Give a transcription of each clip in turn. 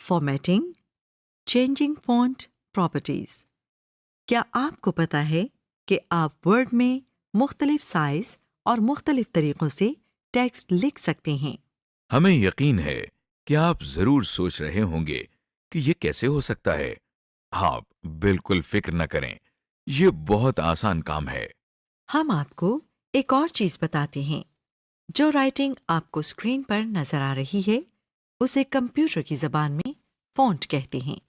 Formatting, changing font properties. क्या आपको पता है कि आप वर्ड में मुख्तलिफ साइज और मुख्तलिफ तरीक़ों से टेक्स्ट लिख सकते हैं? हमें यकीन है कि आप जरूर सोच रहे होंगे कि ये कैसे हो सकता है। आप बिल्कुल फिक्र न करें, ये बहुत आसान काम है। हम आपको एक और चीज़ बताते हैं। जो राइटिंग आपको स्क्रीन पर नज़र आ रही है, उसे कंप्यूटर की ज़बान में फ़ॉन्ट कहते हैं।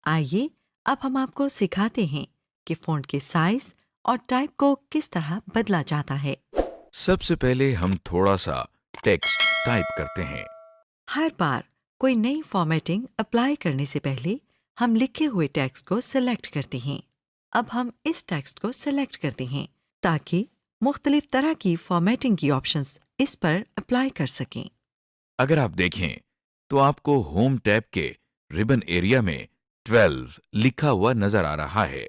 आइए अब हम आपको सिखाते हैं कि फ़ॉन्ट के साइज और टाइप को किस तरह बदला जाता है। सबसे पहले हम थोड़ा सा टेक्स्ट टाइप करते हैं। हर बार कोई नई फॉर्मेटिंग अप्लाई करने से पहले हम लिखे हुए टेक्स्ट को सिलेक्ट करते हैं। अब हम इस टेक्स्ट को सिलेक्ट करते हैं ताकि मुख्तलिफ तरह की फॉर्मेटिंग की ऑप्शंस इस पर अप्लाई कर सकें। अगर आप देखें तो आपको होम टैब के रिबन एरिया में 12 लिखा हुआ नजर आ रहा है।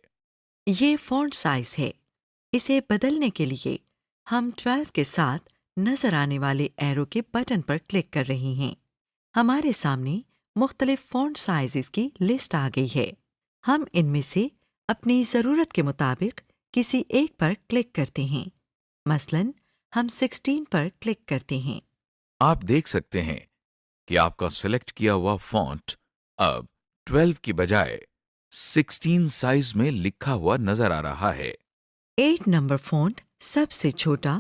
ये फॉन्ट साइज है। इसे बदलने के लिए हम 12 के साथ नजर आने वाले एरो के बटन पर क्लिक कर रहे हैं। हमारे सामने मुख्तलिफ फॉन्ट साइजेस की लिस्ट आ गई है। हम इनमें से अपनी ज़रूरत के मुताबिक किसी एक पर क्लिक करते हैं। मसलन हम 16 पर क्लिक करते हैं। आप देख सकते हैं कि आपका सिलेक्ट किया हुआ फॉन्ट अब 12 की बजाय 16 साइज में लिखा हुआ नजर आ रहा है। 8 नंबर फॉन्ट सबसे छोटा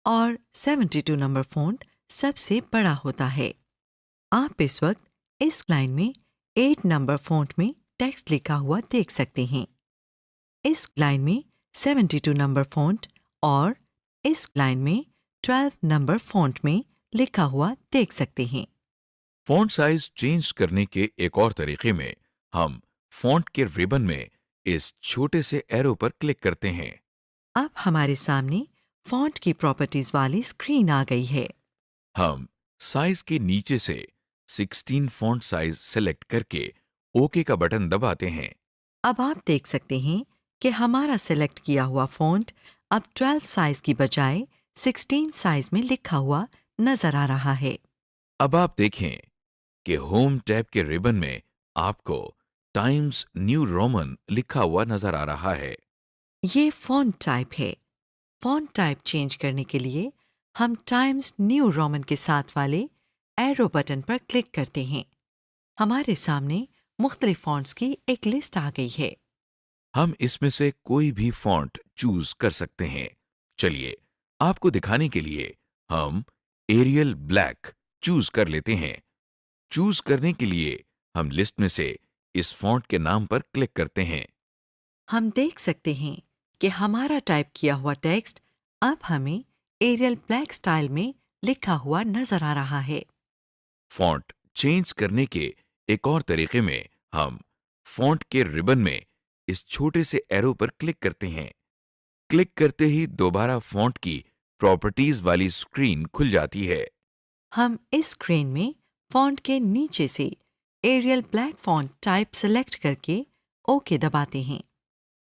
और 72 नंबर फॉन्ट सबसे बड़ा होता है। आप इस वक्त इस लाइन में 8 नंबर फॉन्ट में टेक्स्ट लिखा हुआ देख सकते हैं। इस लाइन में 72 नंबर फॉन्ट और इस लाइन में 12 नंबर फॉन्ट में लिखा हुआ देख सकते हैं। फॉन्ट साइज चेंज करने के एक और तरीके में हम फॉन्ट के रिबन में इस छोटे से एरो पर क्लिक करते हैं। अब हमारे सामने फॉन्ट की प्रॉपर्टीज वाली स्क्रीन आ गई है। हम साइज के नीचे से 16 फॉन्ट साइज सेलेक्ट करके ओके का बटन दबाते हैं। अब आप देख सकते हैं कि हमारा सेलेक्ट किया हुआ फॉन्ट अब 12 साइज की बजाय 16 साइज में लिखा हुआ नजर आ रहा है। अब आप देखें कि होम टैब के रिबन में आपको टाइम्स न्यू रोमन लिखा हुआ नजर आ रहा है। ये फॉन्ट टाइप है। फॉन्ट टाइप चेंज करने के लिए हम टाइम्स न्यू रोमन के साथ वाले एरो बटन पर क्लिक करते हैं। हमारे सामने मुख्तलिफ फॉन्ट्स की एक लिस्ट आ गई है। हम इसमें से कोई भी फॉन्ट चूज कर सकते हैं। चलिए आपको दिखाने के लिए हम एरियल ब्लैक चूज कर लेते हैं। चूज करने के लिए हम लिस्ट में से इस फॉन्ट के नाम पर क्लिक करते हैं। हम देख सकते हैं कि हमारा टाइप किया हुआ टेक्स्ट अब हमें एरियल ब्लैक स्टाइल में लिखा हुआ नजर आ रहा है। फॉन्ट चेंज करने के एक और तरीके में हम फॉन्ट के रिबन में इस छोटे से एरो पर क्लिक करते हैं। क्लिक करते ही दोबारा फॉन्ट की प्रॉपर्टीज वाली स्क्रीन खुल जाती है। हम इस स्क्रीन में फॉन्ट के नीचे से Arial black font type select करके ओके दबाते हैं।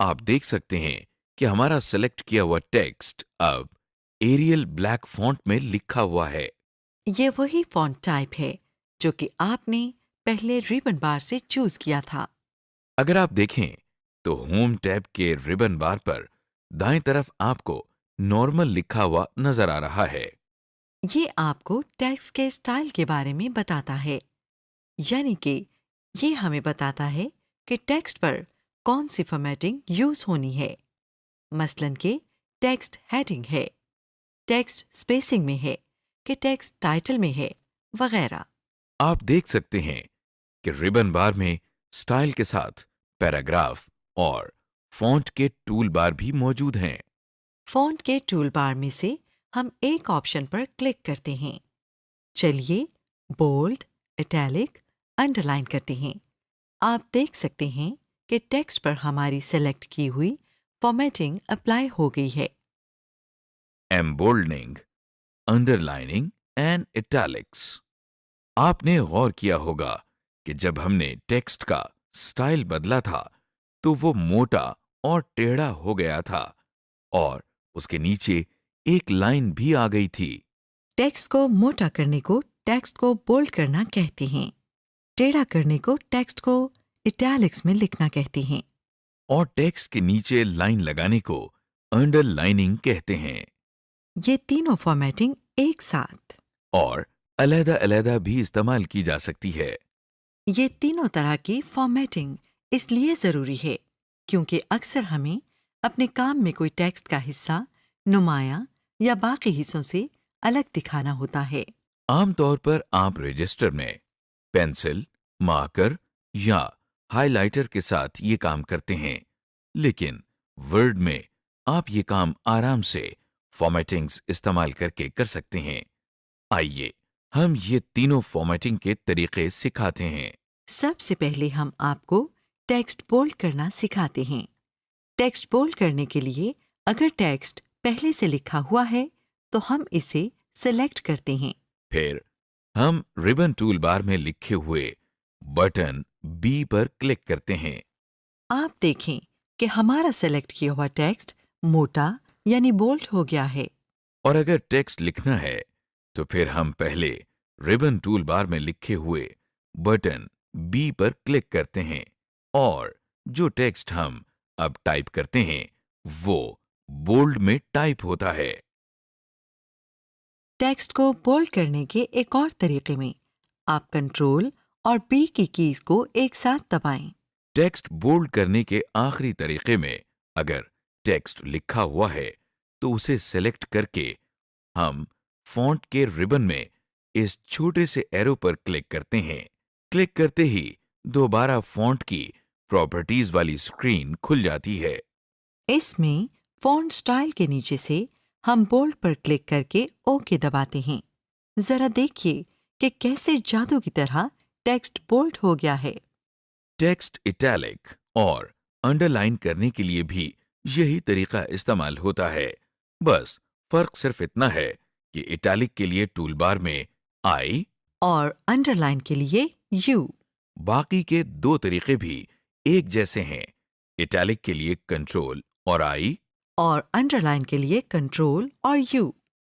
आप देख सकते हैं कि हमारा सेलेक्ट किया हुआ टेक्स्ट अब एरियल ब्लैक फॉन्ट में लिखा हुआ है। ये वही फॉन्ट टाइप है जो कि आपने पहले रिबन बार से चूज किया था। अगर आप देखें तो होम टैब के रिबन बार पर दाएं तरफ आपको नॉर्मल लिखा हुआ नजर आ रहा है। ये आपको टेक्स्ट के स्टाइल के बारे में बताता है, यानी कि ये हमें बताता है कि टेक्स्ट पर कौन सी फॉर्मेटिंग यूज होनी है। मसलन के टेक्स्ट हेडिंग है, टेक्स्ट स्पेसिंग में है, कि टेक्स्ट टाइटल में है, वगैरह। आप देख सकते हैं कि रिबन बार में स्टाइल के साथ पैराग्राफ और फॉन्ट के टूल बार भी मौजूद हैं। फॉन्ट के टूल बार में से हम एक ऑप्शन पर क्लिक करते हैं। चलिए बोल्ड, इटैलिक, अंडरलाइन करते हैं। आप देख सकते हैं कि टेक्स्ट पर हमारी सेलेक्ट की हुई फॉर्मेटिंग अप्लाई हो गई है। एम्बोल्डनिंग, अंडरलाइनिंग एंड इटैलिक्स। आपने गौर किया होगा कि जब हमने टेक्स्ट का स्टाइल बदला था तो वो मोटा और टेढ़ा हो गया था और उसके नीचे एक लाइन भी आ गई थी। टेक्स्ट को मोटा करने को टेक्स्ट को बोल्ड करना कहते हैं। टेढ़ा करने को टेक्स्ट को इटैलिक्स में लिखना कहते हैं। और टेक्स्ट के नीचे लाइन लगाने को अंडरलाइनिंग कहते हैं। ये तीनों फॉर्मेटिंग एक साथ। और अलग-अलग भी इस्तेमाल की जा सकती है। ये तीनों तरह की फॉर्मेटिंग इसलिए ज़रूरी है क्योंकि अक्सर हमें अपने काम में कोई टेक्स्ट का हिस्सा नुमाया या बाकी हिस्सों से अलग दिखाना होता है। आमतौर पर आप रजिस्टर में पेंसिल, मार्कर या हाइलाइटर के साथ ये काम करते हैं, लेकिन वर्ड में आप ये काम आराम से फॉर्मेटिंग्स इस्तेमाल करके कर सकते हैं। आइए हम ये तीनों फॉर्मेटिंग के तरीके सिखाते हैं। सबसे पहले हम आपको टेक्स्ट बोल्ड करना सिखाते हैं। टेक्स्ट बोल्ड करने के लिए अगर टेक्स्ट पहले से लिखा हुआ है तो हम इसे सेलेक्ट करते हैं। फिर हम रिबन टूल बार में लिखे हुए बटन बी पर क्लिक करते हैं। आप देखें कि हमारा सेलेक्ट किया हुआ टेक्स्ट मोटा यानी बोल्ड हो गया है। और अगर टेक्स्ट लिखना है तो फिर हम पहले रिबन टूल बार में लिखे हुए बटन बी पर क्लिक करते हैं और जो टेक्स्ट हम अब टाइप करते हैं वो बोल्ड में टाइप होता है। टेक्स्ट को बोल्ड करने के एक और तरीके में आप कंट्रोल और बी की कीज को एक साथ दबाएं। टेक्स्ट बोल्ड करने के आखिरी तरीके में अगर टेक्स्ट लिखा हुआ है तो उसे सेलेक्ट करके हम फॉन्ट के रिबन में इस छोटे से एरो पर क्लिक करते हैं। क्लिक करते ही दोबारा फॉन्ट की प्रॉपर्टीज वाली स्क्रीन खुल जाती है। इसमें फॉन्ट स्टाइल के नीचे से हम बोल्ड पर क्लिक करके ओके दबाते हैं। जरा देखिए कि कैसे जादू की तरह टेक्स्ट बोल्ड हो गया है। टेक्स्ट इटैलिक और अंडरलाइन करने के लिए भी यही तरीका इस्तेमाल होता है। बस फर्क सिर्फ इतना है कि इटैलिक के लिए टूलबार में आई और अंडरलाइन के लिए यू। बाकी के दो तरीके भी एक जैसे हैं। इटैलिक के लिए कंट्रोल और आई और अंडरलाइन के लिए कंट्रोल और यू।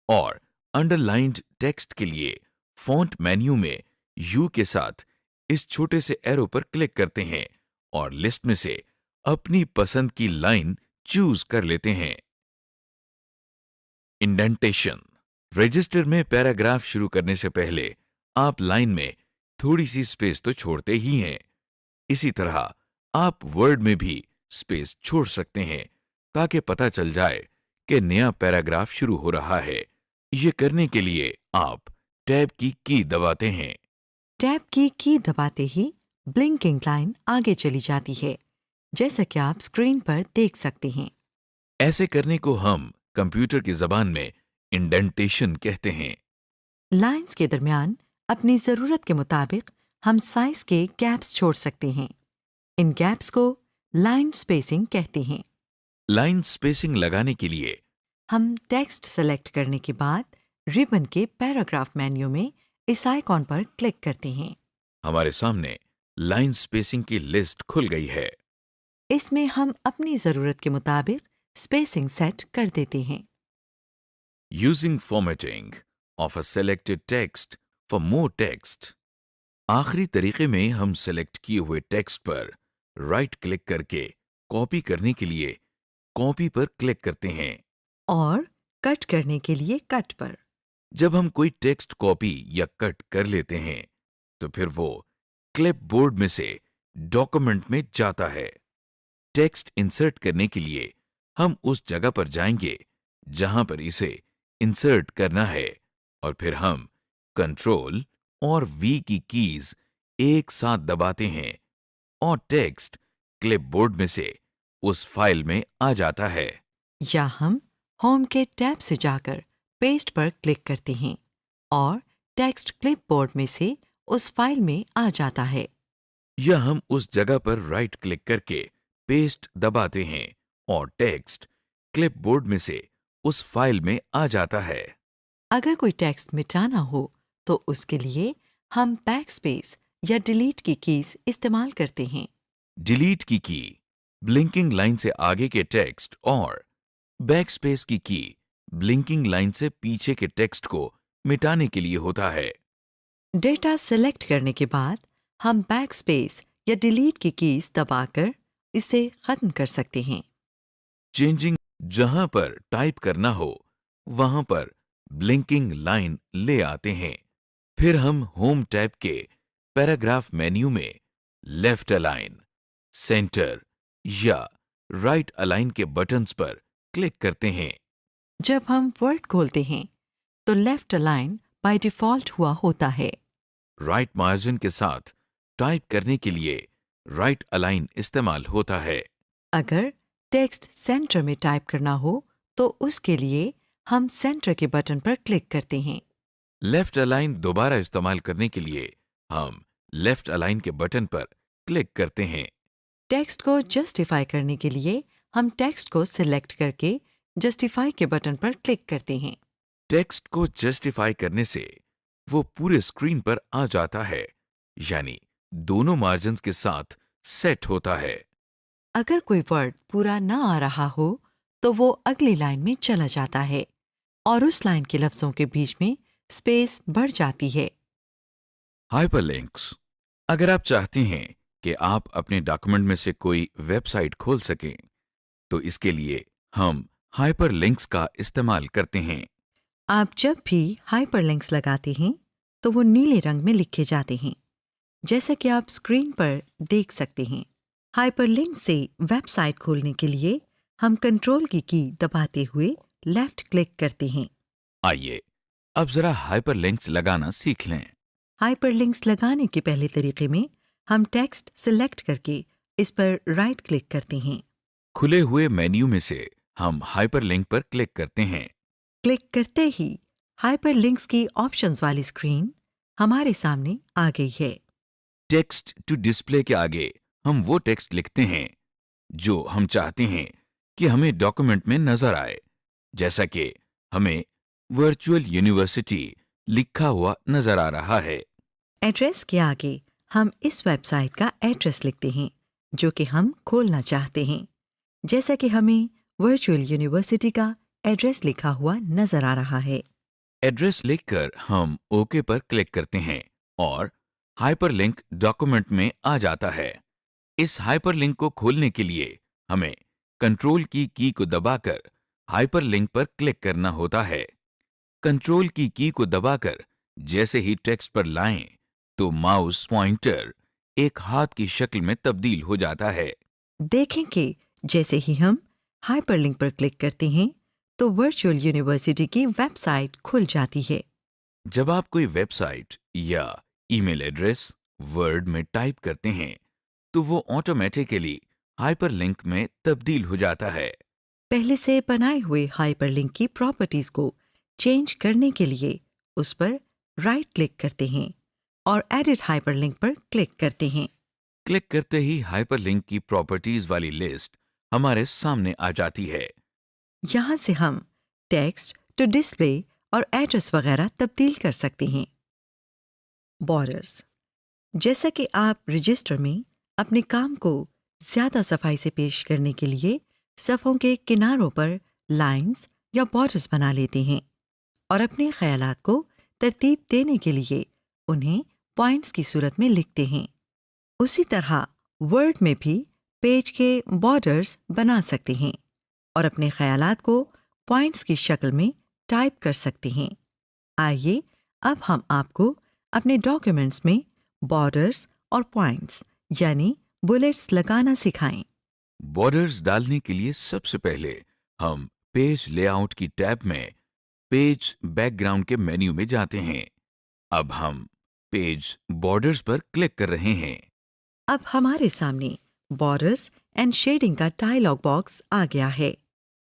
और अंडरलाइंड टेक्स्ट के लिए फॉन्ट मेन्यू में यू के साथ इस छोटे से एरो पर क्लिक करते हैं और लिस्ट में से अपनी पसंद की लाइन चूज कर लेते हैं। इंडेंटेशन। रजिस्टर में पैराग्राफ शुरू करने से पहले आप लाइन में थोड़ी सी स्पेस तो छोड़ते ही हैं। इसी तरह आप वर्ड में भी स्पेस छोड़ सकते हैं ताकि पता चल जाए कि नया पैराग्राफ शुरू हो रहा है। ये करने के लिए आप टैब की की दबाते हैं। टैब की दबाते ही ब्लिंकिंग लाइन आगे चली जाती है, जैसा कि आप स्क्रीन पर देख सकते हैं। ऐसे करने को हम कंप्यूटर की जबान में इंडेंटेशन कहते हैं। लाइंस के दरमियान अपनी जरूरत के मुताबिक हम साइज के गैप्स छोड़ सकते हैं। इन गैप्स को लाइन स्पेसिंग कहते हैं। लाइन स्पेसिंग लगाने के लिए हम टेक्स्ट सेलेक्ट करने के बाद रिबन के पैराग्राफ मेन्यू में इस आइकॉन पर क्लिक करते हैं। हमारे सामने लाइन स्पेसिंग की लिस्ट खुल गई है। इसमें हम अपनी जरूरत के मुताबिक स्पेसिंग सेट कर देते हैं। Using formatting of a selected text for more text. आखिरी तरीके में हम सेलेक्ट किए हुए टेक्स्ट पर राइट क्लिक करके कॉपी करने के लिए कॉपी पर क्लिक करते हैं और कट करने के लिए कट पर। जब हम कोई टेक्स्ट कॉपी या कट कर लेते हैं तो फिर वो क्लिपबोर्ड में से डॉक्यूमेंट में जाता है। टेक्स्ट इंसर्ट करने के लिए हम उस जगह पर जाएंगे जहां पर इसे इंसर्ट करना है और फिर हम कंट्रोल और वी की कीज एक साथ दबाते हैं और टेक्स्ट क्लिपबोर्ड में से उस फाइल में आ जाता है। या हम होम के टैब से जाकर पेस्ट पर क्लिक करते हैं और टेक्स्ट क्लिपबोर्ड में से उस फाइल में आ जाता है। या हम उस जगह पर राइट क्लिक करके पेस्ट दबाते हैं और टेक्स्ट क्लिपबोर्ड में से उस फाइल में आ जाता है। अगर कोई टेक्स्ट मिटाना हो तो उसके लिए हम बैकस्पेस या डिलीट की कीज इस्तेमाल करते हैं। डिलीट की ब्लिंकिंग लाइन से आगे के टेक्स्ट और बैकस्पेस की ब्लिंकिंग लाइन से पीछे के टेक्स्ट को मिटाने के लिए होता है। डेटा सेलेक्ट करने के बाद हम बैक स्पेस या डिलीट की कीज दबाकर इसे खत्म कर सकते हैं। चेंजिंग जहां पर टाइप करना हो वहां पर ब्लिंकिंग लाइन ले आते हैं। फिर हम होम टैब के पैराग्राफ मेन्यू में लेफ्ट अलाइन, सेंटर या राइट अलाइन के बटन्स पर क्लिक करते हैं। जब हम वर्ड खोलते हैं तो लेफ्ट अलाइन बाय डिफॉल्ट हुआ होता है। राइट मार्जिन के साथ टाइप करने के लिए राइट अलाइन इस्तेमाल होता है। अगर टेक्स्ट सेंटर में टाइप करना हो तो उसके लिए हम सेंटर के बटन पर क्लिक करते हैं। लेफ्ट अलाइन दोबारा इस्तेमाल करने के लिए हम लेफ्ट अलाइन के बटन पर क्लिक करते हैं। टेक्स्ट को जस्टिफाई करने के लिए हम टेक्स्ट को सिलेक्ट करके जस्टिफाई के बटन पर क्लिक करते हैं। टेक्स्ट को जस्टिफाई करने से वो पूरे स्क्रीन पर आ जाता है, यानी दोनों मार्जिन्स के साथ सेट होता है। अगर कोई वर्ड पूरा ना आ रहा हो तो वो अगली लाइन में चला जाता है और उस लाइन के लफ्जों के बीच में स्पेस बढ़ जाती है। हाइपरलिंक्स। अगर आप चाहते हैं कि आप अपने डॉक्यूमेंट में से कोई वेबसाइट खोल सकें, तो इसके लिए हम हाइपरलिंक्स का इस्तेमाल करते हैं। आप जब भी हाइपरलिंक्स लगाते हैं तो वो नीले रंग में लिखे जाते हैं, जैसा कि आप स्क्रीन पर देख सकते हैं। हाइपरलिंक से वेबसाइट खोलने के लिए हम कंट्रोल की दबाते हुए लेफ्ट क्लिक करते हैं। आइए अब जरा हाइपरलिंक्स लगाना सीख लें। हाइपरलिंक्स लगाने के पहले तरीके में हम टेक्स्ट सिलेक्ट करके इस पर राइट क्लिक करते हैं। खुले हुए मेन्यू में से हम हाइपरलिंक पर क्लिक करते हैं। क्लिक करते ही हाइपरलिंक्स की ऑप्शंस वाली स्क्रीन हमारे सामने आ गई है। टेक्स्ट टू डिस्प्ले के आगे हम वो टेक्स्ट लिखते हैं जो हम चाहते हैं कि हमें डॉक्यूमेंट में नजर आए, जैसा कि हमें वर्चुअल यूनिवर्सिटी लिखा हुआ नजर आ रहा है। एड्रेस के आगे हम इस वेबसाइट का एड्रेस लिखते हैं जो कि हम खोलना चाहते हैं, जैसा कि हमें वर्चुअल यूनिवर्सिटी का एड्रेस लिखा हुआ नजर आ रहा है। एड्रेस लिखकर हम ओके पर क्लिक करते हैं और हाइपरलिंक डॉक्यूमेंट में आ जाता है। इस हाइपरलिंक को खोलने के लिए हमें कंट्रोल की को दबाकर हाइपरलिंक पर क्लिक करना होता है। कंट्रोल की को दबाकर जैसे ही टेक्स्ट पर लाएं तो माउस पॉइंटर एक हाथ की शक्ल में तब्दील हो जाता है। देखें कि जैसे ही हम हाइपरलिंक पर क्लिक करते हैं तो वर्चुअल यूनिवर्सिटी की वेबसाइट खुल जाती है। जब आप कोई वेबसाइट या ईमेल एड्रेस वर्ड में टाइप करते हैं तो वो ऑटोमेटिकली हाइपरलिंक में तब्दील हो जाता है। पहले से बनाए हुए हाइपरलिंक की प्रॉपर्टीज को चेंज करने के लिए उस पर राइट क्लिक करते हैं और एडिट हाइपरलिंक पर क्लिक करते हैं। क्लिक करते ही हाइपरलिंक की प्रॉपर्टीज वाली लिस्ट हमारे सामने आ जाती है। यहाँ से हम टेक्स्ट टू डिस्प्ले और एड्रेस वगैरह तब्दील कर सकते हैं। बॉर्डर्स। जैसा कि आप रजिस्टर में अपने काम को ज्यादा सफाई से पेश करने के लिए सफ़ों के किनारों पर लाइंस या बॉर्डर्स बना लेते हैं और अपने ख्यालात को तरतीब देने के लिए उन्हें पॉइंट्स की सूरत में लिखते हैं, उसी तरह वर्ड में भी पेज के बॉर्डर्स बना सकते हैं और अपने ख्यालात को पॉइंट्स की शक्ल में टाइप कर सकते हैं। आइए अब हम आपको अपने डॉक्यूमेंट्स में बॉर्डर्स और पॉइंट्स यानी बुलेट्स लगाना सिखाएं। बॉर्डर्स डालने के लिए सबसे पहले हम पेज लेआउट की टैब में पेज बैकग्राउंड के मेन्यू में जाते हैं। अब हम पेज बॉर्डर्स पर क्लिक कर रहे हैं। अब हमारे सामने बॉर्डर्स एंड शेडिंग का डायलॉग बॉक्स आ गया है।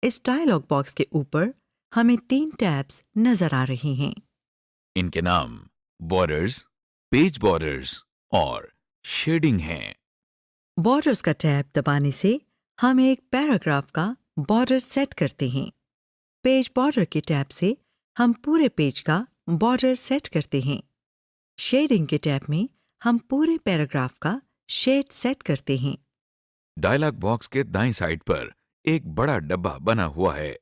इस डायलॉग बॉक्स के ऊपर हमें 3 टैब्स नजर आ रहे हैं। इनके नाम बॉर्डर्स, पेज बॉर्डर्स और शेडिंग हैं। बॉर्डर्स का टैब दबाने से हम एक पैराग्राफ का बॉर्डर सेट करते हैं। पेज बॉर्डर के टैब से हम पूरे पेज का बॉर्डर सेट करते हैं। शेडिंग के टैब में हम पूरे पैराग्राफ का शेड सेट करते हैं। डायलॉग बॉक्स के दाईं साइड पर एक बड़ा डब्बा बना हुआ है।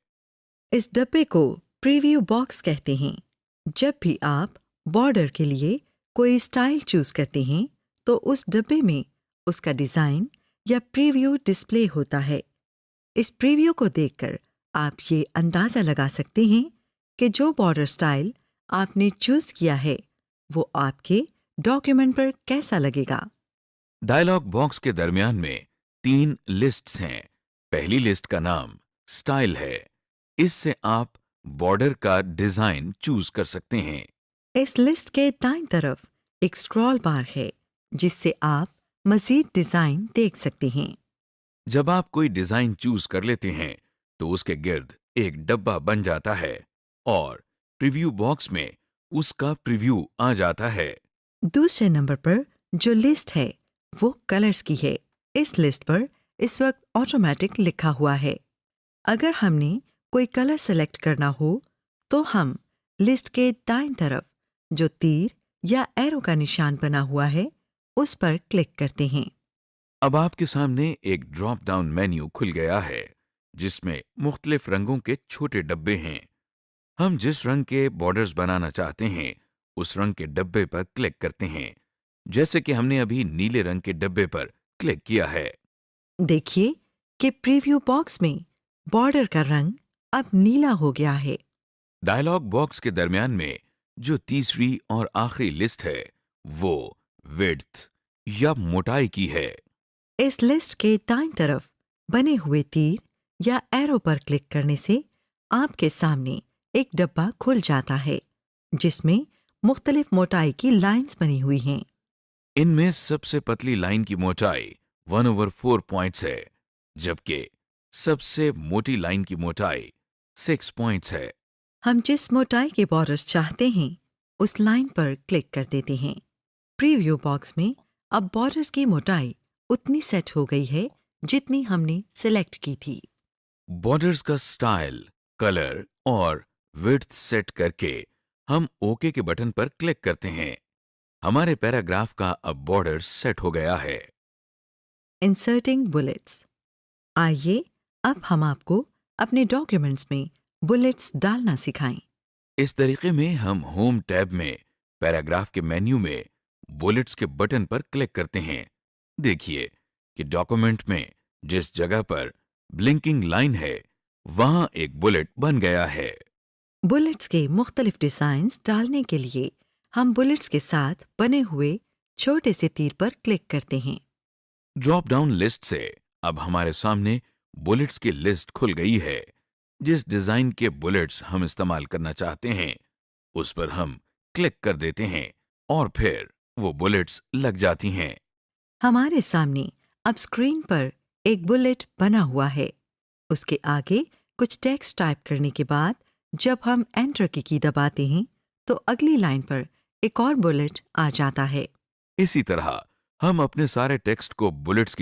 इस डब्बे को प्रीव्यू बॉक्स कहते हैं। जब भी आप बॉर्डर के लिए कोई स्टाइल चूज करते हैं तो उस डब्बे में उसका डिज़ाइन या प्रीव्यू डिस्प्ले होता है। इस प्रीव्यू को देखकर आप ये अंदाज़ा लगा सकते हैं कि जो बॉर्डर स्टाइल आपने चूज़ किया है वो आपके डॉक्यूमेंट पर कैसा लगेगा। डायलॉग बॉक्स के दरमियान में 3 लिस्ट्स हैं। पहली लिस्ट का नाम स्टाइल है। इससे आप बॉर्डर का डिजाइन चूज कर सकते हैं। इस लिस्ट के दाईं तरफ एक स्क्रॉल बार है जिससे आप मज़ीद डिज़ाइन देख सकते हैं। जब आप कोई डिजाइन चूज कर लेते हैं तो उसके गिर्द एक डब्बा बन जाता है और प्रीव्यू बॉक्स में उसका प्रीव्यू आ जाता है। दूसरे नंबर पर जो लिस्ट है वो कलर्स की है। इस लिस्ट पर इस वक्त ऑटोमेटिक लिखा हुआ है। अगर हमने कोई कलर सेलेक्ट करना हो तो हम लिस्ट के दाईं तरफ जो तीर या एरो का निशान बना हुआ है उस पर क्लिक करते हैं। अब आपके सामने एक ड्रॉप डाउन मेन्यू खुल गया है जिसमें मुख्तलिफ रंगों के छोटे डब्बे हैं। हम जिस रंग के बॉर्डर्स बनाना चाहते हैं उस रंग के डब्बे पर क्लिक करते हैं, जैसे कि हमने अभी नीले रंग के डब्बे पर क्लिक किया है। देखिए कि प्रीव्यू बॉक्स में बॉर्डर का रंग अब नीला हो गया है। डायलॉग बॉक्स के दरमियान में जो तीसरी और आखिरी लिस्ट है वो विड्थ या मोटाई की है। इस लिस्ट के दाईं तरफ बने हुए तीर या एरो पर क्लिक करने से आपके सामने एक डब्बा खुल जाता है जिसमें मुख्तलिफ मोटाई की लाइंस बनी हुई हैं। इनमें सबसे पतली लाइन की मोटाई 1/4 पॉइंट्स है, जबकि सबसे मोटी लाइन की मोटाई 6 पॉइंट्स है। हम जिस मोटाई के बॉर्डर्स चाहते हैं उस लाइन पर क्लिक कर देते हैं। प्रीव्यू बॉक्स में अब बॉर्डर्स की मोटाई उतनी सेट हो गई है जितनी हमने सिलेक्ट की थी। बॉर्डर्स का स्टाइल, कलर और विड्थ सेट करके हम ओके के बटन पर क्लिक करते हैं। हमारे पैराग्राफ का अब बॉर्डर सेट हो गया है। Inserting bullets. आइए अब हम आपको अपने डॉक्यूमेंट्स में बुलेट्स डालना सिखाएं। इस तरीके में हम होम टैब में पैराग्राफ के मेन्यू में बुलेट्स के बटन पर क्लिक करते हैं। देखिए कि डॉक्यूमेंट में जिस जगह पर ब्लिंकिंग लाइन है वहां एक बुलेट बन गया है। बुलेट्स के मुख्तलिफ डिज़ाइंस डालने के लिए हम बुलेट्स के साथ बने हुए छोटे से तीर पर क्लिक करते हैं। ड्रॉप डाउन लिस्ट से अब हमारे सामने बुलेट्स की लिस्ट खुल गई है। जिस डिजाइन के बुलेट्स हम इस्तेमाल करना चाहते हैं उस पर हम क्लिक कर देते हैं और फिर वो बुलेट्स लग जाती हैं। हमारे सामने अब स्क्रीन पर एक बुलेट बना हुआ है। उसके आगे कुछ टेक्स्ट टाइप करने के बाद जब हम एंटर की दबाते हैं तो अगली लाइन पर एक और बुलेट आ जाता है। इसी तरह हम अपने सारे टेक्स्ट को बुलेट्स की